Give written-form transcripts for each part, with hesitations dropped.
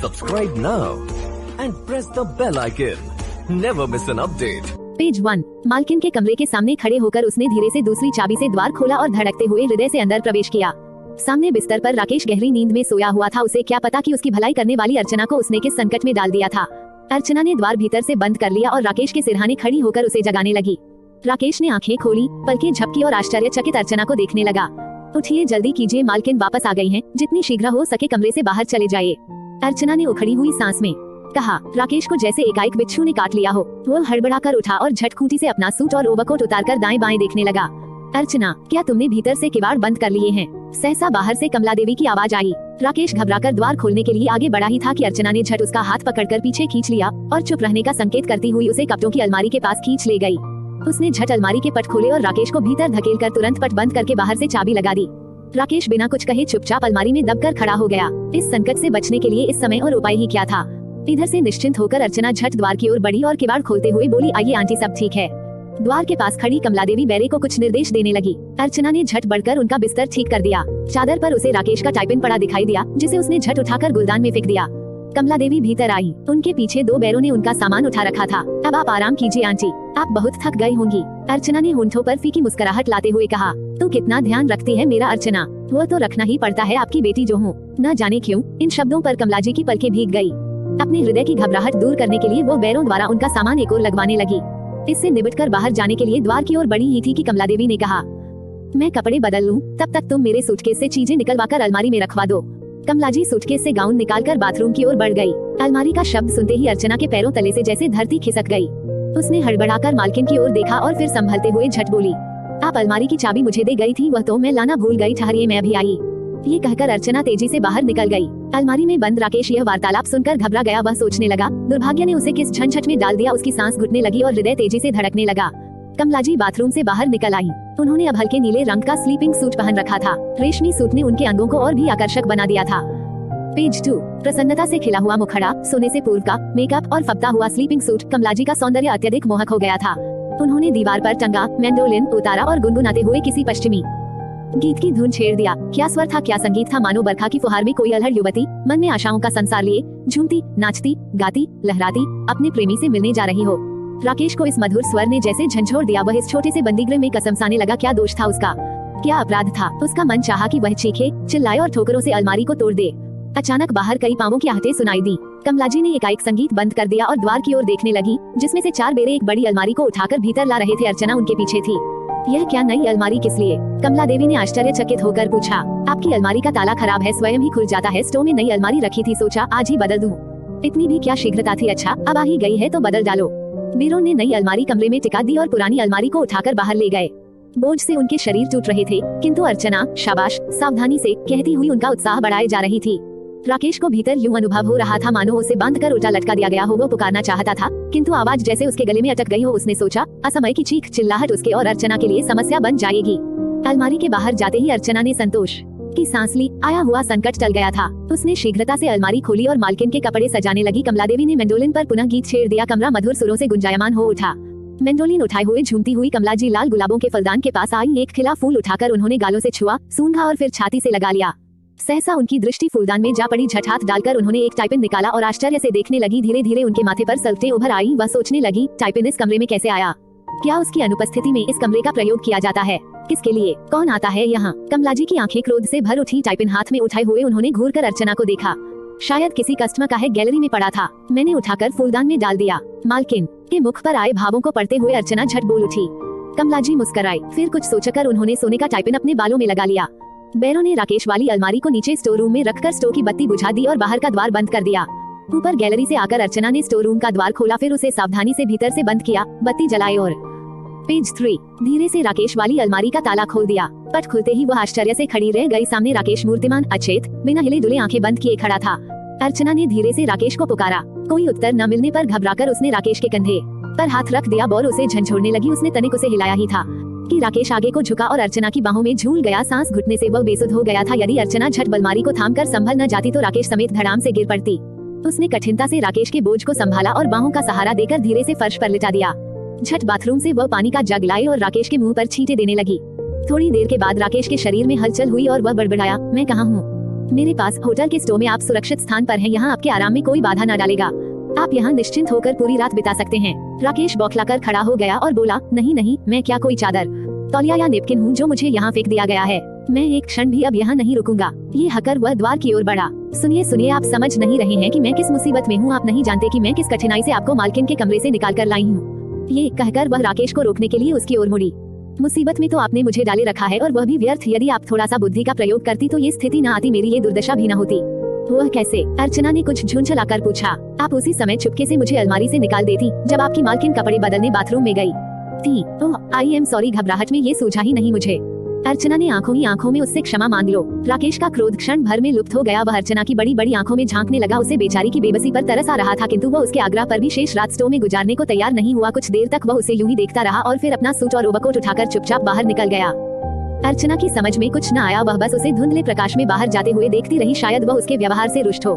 Subscribe now and press the bell icon. Never miss an update. Page 1। मालकिन के कमरे के सामने खड़े होकर उसने धीरे से दूसरी चाबी से द्वार खोला और धड़कते हुए हृदय से अंदर प्रवेश किया। सामने बिस्तर पर राकेश गहरी नींद में सोया हुआ था। उसे क्या पता कि उसकी भलाई करने वाली अर्चना को उसने किस संकट में डाल दिया था। अर्चना ने द्वार भीतर से बंद कर लिया और राकेश के सिरहाने खड़ी होकर उसे जगाने लगी। राकेश ने आंखें खोली, पलकें झपकी और आश्चर्यचकित अर्चना को देखने लगा। उठिए, जल्दी कीजिए, मालकिन वापस आ गई हैं। जितनी शीघ्र हो सके कमरे से बाहर चले जाइए। अर्चना ने उखड़ी हुई सांस में कहा। राकेश को जैसे एकाएक बिच्छू ने काट लिया हो। वो हड़बड़ाकर उठा और झटखूंटी से अपना सूट और ओवरकोट उतारकर दाएं बाएं देखने लगा। अर्चना, क्या तुमने भीतर से किवाड़ बंद कर लिए हैं? सहसा बाहर से कमला देवी की आवाज आई। राकेश घबराकर द्वार खोलने के लिए आगे बढ़ा ही था कि अर्चना ने झट उसका हाथ पकड़कर पीछे खींच लिया और चुप रहने का संकेत करती हुई उसे कपड़ों की अलमारी के पास खींच ले गई। उसने झट अलमारी के पट खोले और राकेश को भीतर धकेलकर तुरंत पट बंद करके बाहर से चाबी लगा दी। राकेश बिना कुछ कहे चुपचाप अलमारी में दबकर खड़ा हो गया। इस संकट से बचने के लिए इस समय और उपाय ही क्या था। इधर से निश्चिंत होकर अर्चना झट द्वार की ओर बढ़ी और किवाड़ खोलते हुए बोली, आइए आंटी, सब ठीक है। द्वार के पास खड़ी कमला देवी बैरे को कुछ निर्देश देने लगी। अर्चना ने झट बढ़कर उनका बिस्तर ठीक कर दिया। चादर पर उसे राकेश का टाइपिन पड़ा दिखाई दिया, जिसे उसने झट उठाकर गुलदान में फेंक दिया। कमला देवी भीतर आई। उनके पीछे दो बैरों ने उनका सामान उठा रखा था। अब आप आराम कीजिए आंटी, आप बहुत थक गई होंगी। अर्चना ने होंठों पर फीकी मुस्कुराहट लाते हुए कहा। तू कितना ध्यान रखती है मेरा अर्चना। वो तो रखना ही पड़ता है, आपकी बेटी जो हूँ। न जाने क्यों इन शब्दों पर कमलाजी की पलकें भीग गई। अपने हृदय की घबराहट दूर करने के लिए वो बैरों द्वारा उनका सामान एक ओर लगवाने लगी। इससे निबटकर बाहर जाने के लिए द्वार की ओर बढ़ी ही थी कि कमला देवी ने कहा, मैं कपड़े बदल लूं, तब तक तुम मेरे सूटकेस से चीजें निकलवाकर अलमारी में रखवा दो। कमलाजी सूटकेस से गाउन निकालकर बाथरूम की ओर बढ़ गई। अलमारी का शब्द सुनते ही अर्चना के पैरों तले से जैसे धरती खिसक गई। उसने हड़बड़ाकर मालकिन की ओर देखा और फिर संभलते हुए झट बोली, आप अलमारी की चाबी मुझे दे गई थी, वह तो मैं लाना भूल गई। ठहरिए, मैं अभी आई। ये कहकर अर्चना तेजी से बाहर निकल गई। अलमारी में बंद राकेश यह वार्तालाप सुनकर घबरा गया। वह सोचने लगा, दुर्भाग्य ने उसे किस झंझट में डाल दिया। उसकी सांस घुटने लगी और हृदय तेजी से धड़कने लगा। कमलाजी बाथरूम से बाहर निकल आई। उन्होंने अब हल्के नीले रंग का स्लीपिंग सूट पहन रखा था। रेशमी सूट ने उनके अंगों को और भी आकर्षक बना दिया था। पेज 2। प्रसन्नता से खिला हुआ मुखड़ा, सोने से पूर्व का मेकअप और फबता हुआ स्लीपिंग सूट, कमलाजी का सौंदर्य अत्यधिक मोहक हो गया था। उन्होंने दीवार पर टंगा मैंडोलिन उतारा और गुनगुनाते हुए किसी पश्चिमी गीत की धुन छेड़ दिया। क्या स्वर था, क्या संगीत था। मानो बरखा की फुहार में कोई अल्हड़ युवती मन में आशाओं का संसार लिए झूमती, नाचती, गाती, लहराती अपने प्रेमी से मिलने जा रही हो। राकेश को इस मधुर स्वर ने जैसे झंझोड़ दिया। वह इस छोटे से बंदीगृह में कसमसाने लगा। क्या दोष था उसका, क्या अपराध था। उसका मन चाहा कि वह चीखे, चिल्लाए और ठोकरों से अलमारी को तोड़ दे। अचानक बाहर कई पांवों की आहटें सुनाई दी। कमलाजी ने एकाएक संगीत बंद कर दिया और द्वार की ओर देखने लगी, जिसमें से 4 बेरे एक बड़ी अलमारी को उठाकर भीतर ला रहे थे। अर्चना उनके पीछे थी। यह क्या नई अलमारी, किस लिए? कमला देवी ने आश्चर्यचकित होकर पूछा। आपकी अलमारी का ताला खराब है, स्वयं ही खुल जाता है। स्टोर में नई अलमारी रखी थी, सोचा आज ही बदल दूं। इतनी भी क्या शीघ्रता थी। अच्छा, अब आ ही गई है तो बदल डालो। वीरों ने नई अलमारी कमरे में टिका दी और पुरानी अलमारी को उठाकर बाहर ले गए। बोझ से उनके शरीर टूट रहे थे, किंतु अर्चना शाबाश, सावधानी से कहती हुई उनका उत्साह बढ़ाए जा रही थी। राकेश को भीतर यूं अनुभव हो रहा था मानो उसे बांधकर उल्टा लटका दिया गया हो। वो पुकारना चाहता था, किंतु आवाज जैसे उसके गले में अटक गई हो। उसने सोचा, असमय की चीख चिल्लाहट उसके और अर्चना के लिए समस्या बन जाएगी। अलमारी के बाहर जाते ही अर्चना ने संतोष की सांस ली। आया हुआ संकट टल गया था। उसने शीघ्रता से अलमारी खोली और मालकिन के कपड़े सजाने लगी। कमला देवी ने मैंडोलिन पर पुनः गीत छेड़ दिया। कमरा मधुर सुरों से गुंजायमान हो उठा। मैंडोलिन उठाए हुए झूमती हुई कमलाजी लाल गुलाबों के फलदान के पास आई। एक खिला फूल उठाकर उन्होंने गालों से छुआ, सूंघा और फिर छाती से लगा लिया। सहसा उनकी दृष्टि फूलदान में जा पड़ी। झट हाथ डालकर उन्होंने एक टाइपिन निकाला और आश्चर्य से देखने लगी। धीरे धीरे उनके माथे पर सल्फें उभर आई। वह सोचने लगी, टाइपिन इस कमरे में कैसे आया? क्या उसकी अनुपस्थिति में इस कमरे का प्रयोग किया जाता है? किसके लिए? कौन आता है यहाँ? कमलाजी की आंखें क्रोध से भर उठी। टाइपिन हाथ में उठाए हुए उन्होंने घूरकर अर्चना को देखा। शायद किसी कस्टमर का है, गैलरी में पड़ा था। मैंने उठाकर फूलदान में डाल दिया। मालकिन के मुख पर आए भावों को पढ़ते हुए अर्चना झट बोल उठी। कमलाजी मुस्कुराई, फिर कुछ सोचकर उन्होंने सोने का टाइपिन अपने बालों में लगा लिया। बैरों ने राकेश वाली अलमारी को नीचे स्टोर रूम में रखकर स्टोव की बत्ती बुझा दी और बाहर का द्वार बंद कर दिया। ऊपर गैलरी से आकर अर्चना ने स्टोर रूम का द्वार खोला, फिर उसे सावधानी से भीतर से बंद किया, बत्ती जलाई और पेज 3। धीरे से राकेश वाली अलमारी का ताला खोल दिया। पट खुलते ही वह आश्चर्य से खड़ी रह गई। सामने राकेश मूर्तिमान अचेत बिना हिले डुले आंखें बंद किए खड़ा था। अर्चना ने धीरे से राकेश को पुकारा। कोई उत्तर न मिलने पर घबराकर उसने राकेश के कंधे पर हाथ रख दिया और उसे झंझोड़ने लगी। उसने तनिक उसे हिलाया ही था कि राकेश आगे को झुका और अर्चना की बाहों में झूल गया। सांस घुटने से वह बेसुध हो गया था। यदि अर्चना झट अलमारी को थामकर संभल न जाती तो राकेश समेत धड़ाम से गिर पड़ती। उसने कठिनता से राकेश के बोझ को संभाला और बाहों का सहारा देकर धीरे से फर्श पर लिटा दिया। झट बाथरूम से वह पानी का जग लाई और राकेश के मुंह पर छींटे देने लगी। थोड़ी देर के बाद राकेश के शरीर में हलचल हुई और वह बड़बड़ाया, मैं कहाँ हूँ? मेरे पास होटल के स्टोर में आप सुरक्षित स्थान पर हैं, यहाँ आपके आराम में कोई बाधा न डालेगा। आप यहाँ निश्चिंत होकर पूरी रात बिता सकते हैं। राकेश बौखलाकर खड़ा हो गया और बोला, नहीं नहीं, मैं क्या कोई चादर, तौलिया या नेपकिन हूँ जो मुझे यहाँ फेंक दिया गया है। मैं एक क्षण भी अब यहाँ नहीं रुकूंगा। ये हकर वह द्वार की ओर बढ़ा। सुनिए सुनिए, आप समझ नहीं रहे हैं कि मैं किस मुसीबत में हूँ। आप नहीं जानते कि मैं किस कठिनाई से आपको मालकिन के कमरे से निकाल कर लाई हूँ। ये कहकर वह राकेश को रोकने के लिए उसकी ओर मुड़ी। मुसीबत में तो आपने मुझे डाले रखा है और वह भी व्यर्थ। यदि आप थोड़ा सा बुद्धि का प्रयोग करती तो ये स्थिति न आती, मेरी ये दुर्दशा भी न होती। वह कैसे? अर्चना ने कुछ झुंझलाकर पूछा। आप उसी समय चुपके से मुझे अलमारी से निकाल देती जब आपकी मालकिन कपड़े बदलने बाथरूम में गई थी। ओह, आई एम सॉरी, घबराहट में ये सूझा ही नहीं मुझे। अर्चना ने आंखों ही आंखों में उससे क्षमा मांग लो। राकेश का क्रोध क्षण भर में लुप्त हो गया। वह अर्चना की बड़ी बड़ी आंखों में झांकने लगा। उसे बेचारी की बेबसी पर तरस आ रहा था, किंतु वह उसके आग्रह पर भी शेष रात स्टोव में गुजारने को तैयार नहीं हुआ। कुछ देर तक वह उसे यूं ही देखता रहा और फिर अपना सूट और ओवरकोट उठाकर चुपचाप बाहर निकल गया। अर्चना की समझ में कुछ न आया। वह बस उसे धुंधले प्रकाश में बाहर जाते हुए देखती रही। शायद वह उसके व्यवहार से रुष्ट हो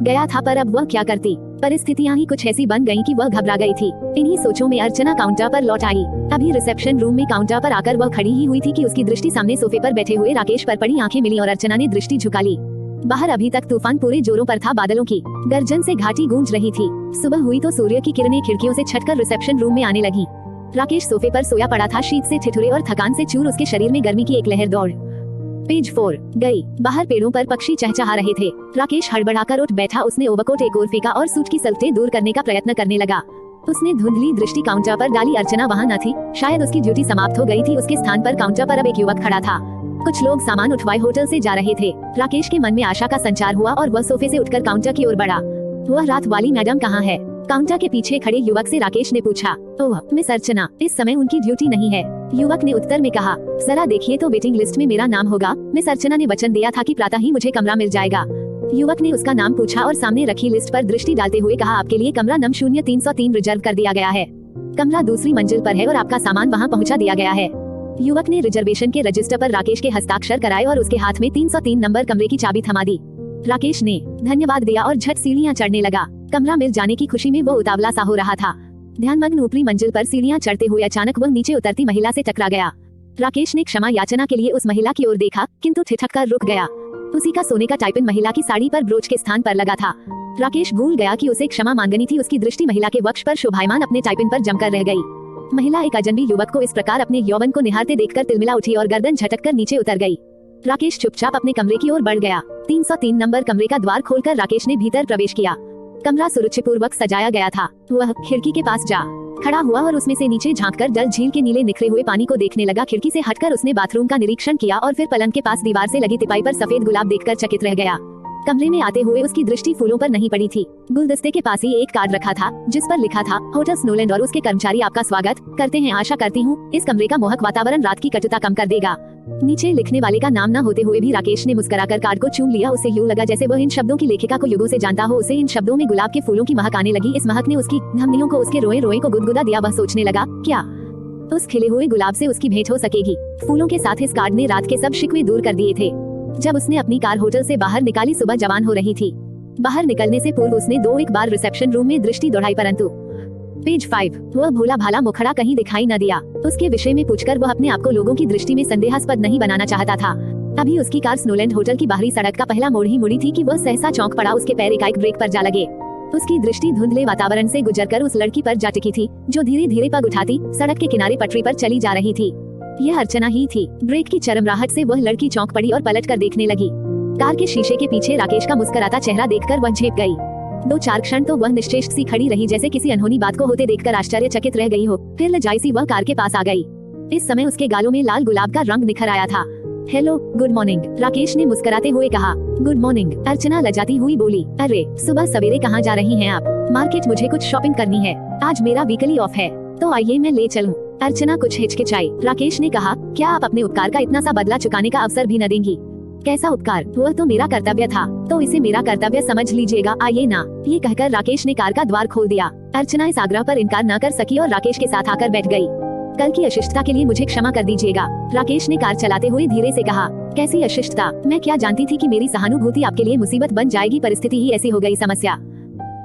गया था, पर अब वह क्या करती। परिस्थितियां ही कुछ ऐसी बन गईं कि वह घबरा गई थी। इन्हीं सोचों में अर्चना काउंटर पर लौट आई। अभी रिसेप्शन रूम में काउंटर पर आकर वह खड़ी ही हुई थी कि उसकी दृष्टि सामने सोफे पर बैठे हुए राकेश पर पड़ी। आंखें मिली और अर्चना ने दृष्टि झुका ली। बाहर अभी तक तूफान पूरे जोरों पर था। बादलों की गर्जन से घाटी गूंज रही थी। सुबह हुई तो सूर्य की किरणें खिड़कियों से छटकर रिसेप्शन रूम में आने लगी। राकेश सोफे पर सोया पड़ा था, शीत से ठिठुरे और थकान से चूर। उसके शरीर में गर्मी की एक लहर दौड़ पेज 4 गई। बाहर पेड़ों पर पक्षी चहचहा रहे थे। राकेश हड़बड़ाकर उठ बैठा। उसने ओवरकोट एक ओर फेंका और सूट की सल्टें दूर करने का प्रयत्न करने लगा। उसने धुंधली दृष्टि काउंटर पर डाली। अर्चना वहाँ न थी। शायद उसकी ड्यूटी समाप्त हो गई थी। उसके स्थान पर काउंटर पर अब एक युवक खड़ा था। कुछ लोग सामान उठवाए होटल से जा रहे थे। राकेश के मन में आशा का संचार हुआ और वह सोफे से उठकर काउंटर की ओर बढ़ा। वह रात वाली मैडम कहाँ है? काउंटर के पीछे खड़े युवक से राकेश ने पूछा। ओह, मिस अर्चना, इस समय उनकी ड्यूटी नहीं है। युवक ने उत्तर में कहा, जरा देखिए तो वेटिंग लिस्ट में मेरा नाम होगा। मिस अर्चना ने वचन दिया था कि प्रातः ही मुझे कमरा मिल जाएगा। युवक ने उसका नाम पूछा और सामने रखी लिस्ट पर दृष्टि डालते हुए कहा, आपके लिए कमरा नंबर 0303 रिजर्व कर दिया गया है। कमरा दूसरी मंजिल पर है और आपका सामान वहाँ पहुँचा दिया गया है। युवक ने रिजर्वेशन के रजिस्टर पर राकेश के हस्ताक्षर कराए और उसके हाथ में 303 नंबर कमरे की चाबी थमा दी। राकेश ने धन्यवाद दिया और झट सीढ़ियाँ चढ़ने लगा। कमरा मिल जाने की खुशी में वो उतावला सा हो रहा था। ध्यानमग्न ऊपरी मंजिल पर सीढ़ियाँ चढ़ते हुए अचानक वह नीचे उतरती महिला से टकरा गया। राकेश ने क्षमा याचना के लिए उस महिला की ओर देखा, किंतु ठिठक कर रुक गया। उसी का सोने का टाइपिन महिला की साड़ी पर ब्रोच के स्थान पर लगा था। राकेश भूल गया कि उसे क्षमा मांगनी थी। उसकी दृष्टि महिला के वक्ष पर शोभायमान अपने टाइपिन पर जमकर रह गई। महिला एक अजनबी युवक को इस प्रकार अपने यौवन को निहारते देखकर तिलमिला उठी और गर्दन झटककर नीचे उतर गई। राकेश चुपचाप अपने कमरे की ओर बढ़ गया। 303 नंबर कमरे का द्वार खोलकर राकेश ने भीतर प्रवेश किया। कमरा सुरुचिपूर्वक सजाया गया था। वह खिड़की के पास जा खड़ा हुआ और उसमें से नीचे झांककर डल झील के नीले निखरे हुए पानी को देखने लगा। खिड़की से हटकर उसने बाथरूम का निरीक्षण किया और फिर पलंग के पास दीवार से लगी तिपाई पर सफेद गुलाब देखकर चकित रह गया। कमरे में आते हुए उसकी दृष्टि फूलों पर नहीं पड़ी थी। गुलदस्ते के पास ही एक कार्ड रखा था जिस पर लिखा था, होटल स्नोलैंड और उसके कर्मचारी आपका स्वागत करते हैं। आशा करती हूँ इस कमरे का मोहक वातावरण रात की कटुता कम कर देगा। नीचे लिखने वाले का नाम न होते हुए भी राकेश ने मुस्कुराकर कार्ड को चूम लिया। उसे यूं लगा जैसे वह इन शब्दों की लेखिका को युगों से जानता हो। उसे इन शब्दों में गुलाब के फूलों की महक आने लगी। इस महक ने उसकी धमनियों को, उसके रोए रोए को गुदगुदा दिया। वह सोचने लगा, क्या उस खिले हुए गुलाब से उसकी भेंट हो सकेगी? फूलों के साथ इस कार्ड ने रात के सब शिकवे दूर कर दिए थे। जब उसने अपनी कार होटल से बाहर निकाली, सुबह जवान हो रही थी। बाहर निकलने से पूर्व उसने 2-1 बार रिसेप्शन रूम में दृष्टि दौड़ाई, परंतु पेज 5 वह भोला भाला मुखड़ा कहीं दिखाई न दिया। उसके विषय में पूछकर वह अपने आप को लोगों की दृष्टि में संदेहास्पद नहीं बनाना चाहता था। अभी उसकी कार स्नोलैंड होटल की बाहरी सड़क का पहला मोड़ ही मुड़ी थी कि वह सहसा चौंक पड़ा। उसके पैर एकाएक ब्रेक पर जा लगे। उसकी दृष्टि धुंधले वातावरण से गुजरकर उस लड़की पर जा टिकी थी जो धीरे धीरे पग उठाती सड़क के किनारे पटरी पर चली जा रही थी। यह अर्चना ही थी। ब्रेक की चरमराहट से वह लड़की चौंक पड़ी और पलट कर देखने लगी। कार के शीशे के पीछे राकेश का मुस्कुराता चेहरा देखकर वह झेप गई। 2-4 क्षण तो वह निश्चेष्ट सी खड़ी रही, जैसे किसी अनहोनी बात को होते देखकर आश्चर्यचकित रह गई हो। फिर लजाई सी वह कार के पास आ गई। इस समय उसके गालों में लाल गुलाब का रंग निखर आया था। हेलो, गुड मॉर्निंग, राकेश ने मुस्कुराते हुए कहा। गुड मॉर्निंग, अर्चना लजाती हुई बोली। अरे सुबह सवेरे कहाँ जा रही हैं आप? मार्केट, मुझे कुछ शॉपिंग करनी है। आज मेरा वीकली ऑफ है, तो आइए मैं ले चलूं। अर्चना कुछ हिचकिचाई। राकेश ने कहा, क्या आप अपने उपकार का इतना सा बदला चुकाने का अवसर भी न देंगी? कैसा उपकार? वह तो मेरा कर्तव्य था, तो इसे मेरा कर्तव्य समझ लीजिएगा, आइए ना। ये कहकर राकेश ने कार का द्वार खोल दिया। अर्चना इस आग्रह पर इनकार न कर सकी और राकेश के साथ आकर बैठ गई। कल की अशिष्टता के लिए मुझे क्षमा कर दीजिएगा, राकेश ने कार चलाते हुए धीरे से कहा। कैसी अशिष्टता? मैं क्या जानती थी कि मेरी सहानुभूति आपके लिए मुसीबत बन जाएगी। परिस्थिति ही ऐसी हो गई, समस्या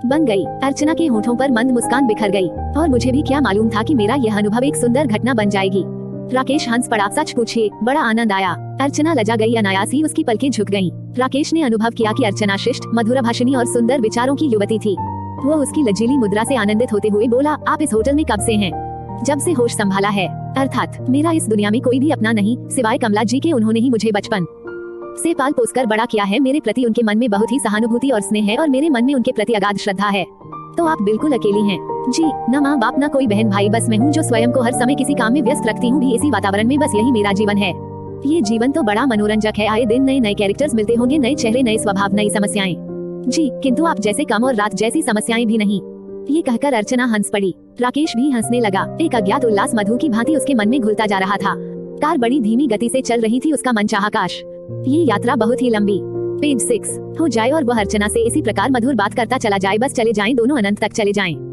बन गई। अर्चना के होठों पर मंद मुस्कान बिखर गई। और मुझे भी क्या मालूम था कि मेरा यह अनुभव एक सुंदर घटना बन जाएगी। राकेश हंस पड़ा। सच पूछिए, बड़ा आनंद आया। अर्चना लजा गई। अनायास ही उसकी पलकें झुक गईं। राकेश ने अनुभव किया कि अर्चना शिष्ट, मधुरभाषिणी और सुंदर विचारों की युवती थी। वो उसकी लजीली मुद्रा से आनंदित होते हुए बोला, आप इस होटल में कब से हैं? जब से होश संभाला है। अर्थात मेरा इस दुनिया में कोई भी अपना नहीं, सिवाय कमला जी के। उन्होंने ही मुझे बचपन से पाल पोस कर बड़ा किया है। मेरे प्रति उनके मन में बहुत ही सहानुभूति और स्नेह है और मेरे मन में उनके प्रति अगाध श्रद्धा है। तो आप बिल्कुल अकेली हैं। जी, न माँ बाप न कोई बहन भाई, बस मैं हूँ जो स्वयं को हर समय किसी काम में व्यस्त रखती हूँ, भी इसी वातावरण में। बस यही मेरा जीवन है। ये जीवन तो बड़ा मनोरंजक है। आए दिन नए नए कैरेक्टर्स मिलते होंगे, नए चेहरे, नए स्वभाव, नई समस्याएं। जी, किंतु आप जैसे कम और रात जैसी समस्याएं भी नहीं। ये कहकर अर्चना हंस पड़ी। राकेश भी हंसने लगा। एक अज्ञात उल्लास मधु की भांति उसके मन में घुलता जा रहा था। कार बड़ी धीमी गति से चल रही थी। उसका मनचाहा काश ये यात्रा बहुत ही लंबी पेज 6 हो जाए और वह अर्चना से इसी प्रकार मधुर बात करता चला जाए। बस चले जाएं दोनों, अनंत तक चले जाएं।